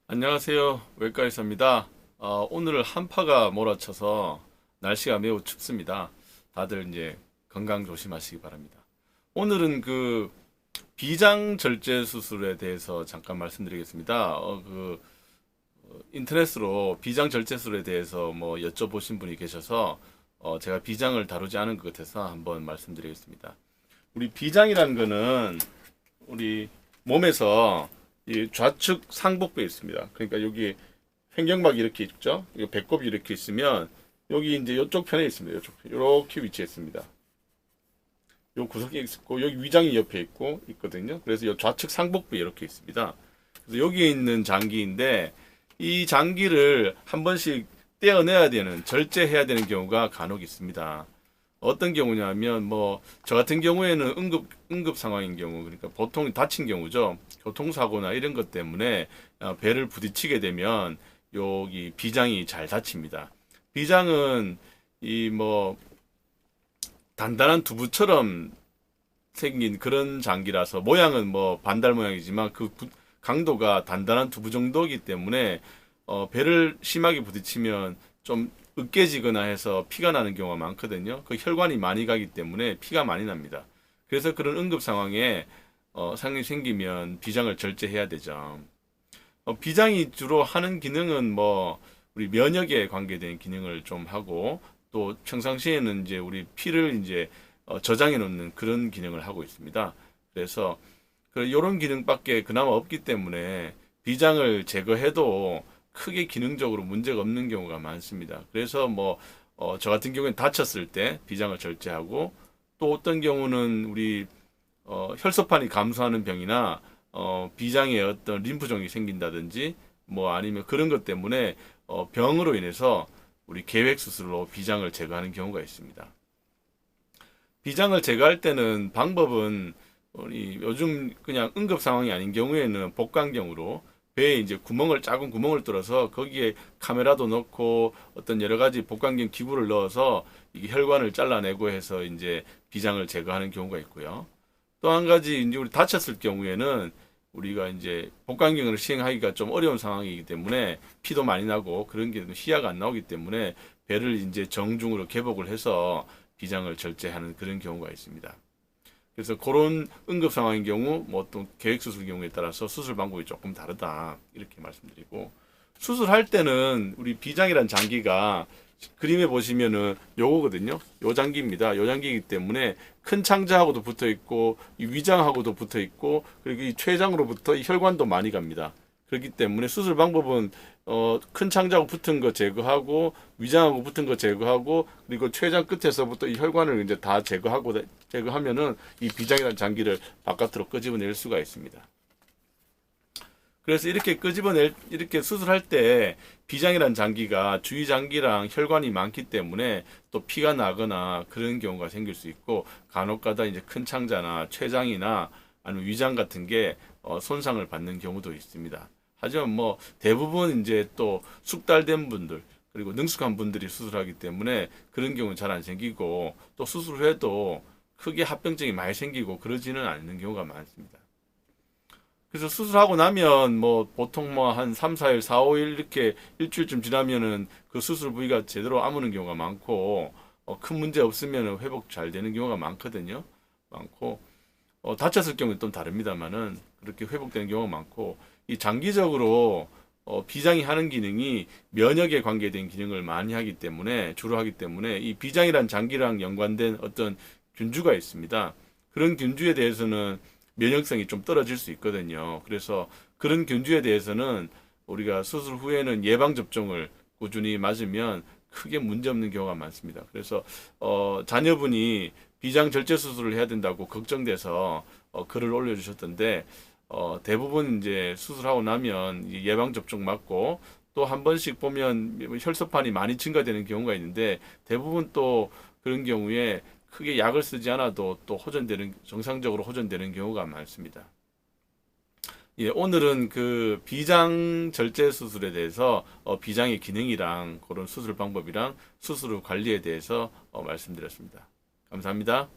안녕하세요. 외과의사입니다. 오늘 한파가 몰아쳐서 날씨가 매우 춥습니다. 다들 이제 건강 조심하시기 바랍니다. 오늘은 그 비장 절제 수술에 대해서 잠깐 말씀드리겠습니다. 인터넷으로 비장 절제 수술에 대해서 뭐 여쭤보신 분이 계셔서 제가 비장을 다루지 않은 것 같아서 한번 말씀드리겠습니다. 우리 비장이라는 거는 우리 몸에서 이 좌측 상복부에 있습니다. 그러니까 여기 횡격막이 이렇게 있죠. 이 배꼽이 이렇게 있으면 여기 이제 이쪽 편에 있습니다. 이렇게 위치해 있습니다. 요 구석에 있고 여기 위장이 옆에 있거든요. 그래서 이 좌측 상복부에 이렇게 있습니다. 그래서 여기에 있는 장기인데 이 장기를 한 번씩 떼어내야 되는 절제해야 되는 경우가 간혹 있습니다. 어떤 경우냐면 뭐 저 같은 경우에는 응급 상황인 경우, 그러니까 보통 다친 경우죠. 교통사고나 이런 것 때문에 배를 부딪히게 되면 여기 비장이 잘 다칩니다. 비장은 이 뭐 단단한 두부처럼 생긴 그런 장기라서 모양은 뭐 반달 모양이지만 그 강도가 단단한 두부 정도이기 때문에 배를 심하게 부딪히면 좀 으깨지거나 해서 피가 나는 경우가 많거든요. 그 혈관이 많이 가기 때문에 피가 많이 납니다. 그래서 그런 응급 상황에 상황이 생기면 비장을 절제해야 되죠. 비장이 주로 하는 기능은 뭐 우리 면역에 관계된 기능을 좀 하고 또 평상시에는 이제 우리 피를 이제 저장해 놓는 그런 기능을 하고 있습니다. 그래서 이런 기능밖에 그나마 없기 때문에 비장을 제거해도 크게 기능적으로 문제가 없는 경우가 많습니다. 그래서 뭐 저 같은 경우에는 다쳤을 때 비장을 절제하고 또 어떤 경우는 우리 혈소판이 감소하는 병이나 비장에 어떤 림프종이 생긴다든지 뭐 아니면 그런 것 때문에 병으로 인해서 우리 계획 수술로 비장을 제거하는 경우가 있습니다. 비장을 제거할 때는 방법은 우리 요즘 그냥 응급 상황이 아닌 경우에는 복강경으로 배에 이제 작은 구멍을 뚫어서 거기에 카메라도 넣고 어떤 여러 가지 복강경 기구를 넣어서 이게 혈관을 잘라내고 해서 이제 비장을 제거하는 경우가 있고요. 또 한 가지 이제 우리 다쳤을 경우에는 우리가 이제 복강경을 시행하기가 좀 어려운 상황이기 때문에 피도 많이 나고 그런 게 희야가 안 나오기 때문에 배를 이제 정중으로 개복을 해서 비장을 절제하는 그런 경우가 있습니다. 그래서 그런 응급 상황인 경우, 뭐 또 계획 수술 경우에 따라서 수술 방법이 조금 다르다 이렇게 말씀드리고, 수술할 때는 우리 비장이란 장기가 그림에 보시면은 요거거든요. 요 장기입니다. 요 장기이기 때문에 큰 창자하고도 붙어 있고 이 위장하고도 붙어 있고 그리고 이 췌장으로부터 이 혈관도 많이 갑니다. 그렇기 때문에 수술 방법은 큰 창자하고 붙은 거 제거하고 위장하고 붙은 거 제거하고 그리고 췌장 끝에서부터 이 혈관을 이제 다 제거하면은 이 비장이라는 장기를 바깥으로 끄집어낼 수가 있습니다. 그래서 이렇게 수술할 때 비장이라는 장기가 주위 장기랑 혈관이 많기 때문에 또 피가 나거나 그런 경우가 생길 수 있고 간혹가다 이제 큰 창자나 췌장이나 아니면 위장 같은 게 손상을 받는 경우도 있습니다. 하지만 뭐 대부분 이제 또 숙달된 분들 그리고 능숙한 분들이 수술하기 때문에 그런 경우는 잘 안 생기고 또 수술 후에도 크게 합병증이 많이 생기고 그러지는 않는 경우가 많습니다. 그래서 수술하고 나면 뭐 보통 뭐 한 3, 4일, 4, 5일 이렇게 일주일쯤 지나면은 그 수술 부위가 제대로 아무는 경우가 많고 큰 문제 없으면 회복 잘 되는 경우가 많고 다쳤을 경우는 좀 다릅니다만은 그렇게 회복되는 경우가 많고 이 장기적으로 비장이 하는 기능이 면역에 관계된 기능을 많이 하기 때문에 주로 하기 때문에 이 비장이란 장기랑 연관된 어떤 균주가 있습니다. 그런 균주에 대해서는 면역성이 좀 떨어질 수 있거든요. 그래서 그런 균주에 대해서는 우리가 수술 후에는 예방접종을 꾸준히 맞으면 크게 문제없는 경우가 많습니다. 그래서 자녀분이 비장 절제 수술을 해야 된다고 걱정돼서 글을 올려주셨던데 대부분 이제 수술하고 나면 예방접종 맞고 또 한 번씩 보면 혈소판이 많이 증가되는 경우가 있는데 대부분 또 그런 경우에 크게 약을 쓰지 않아도 또 정상적으로 호전되는 경우가 많습니다. 예, 오늘은 그 비장 절제 수술에 대해서 비장의 기능이랑 그런 수술 방법이랑 수술 후 관리에 대해서 말씀드렸습니다. 감사합니다.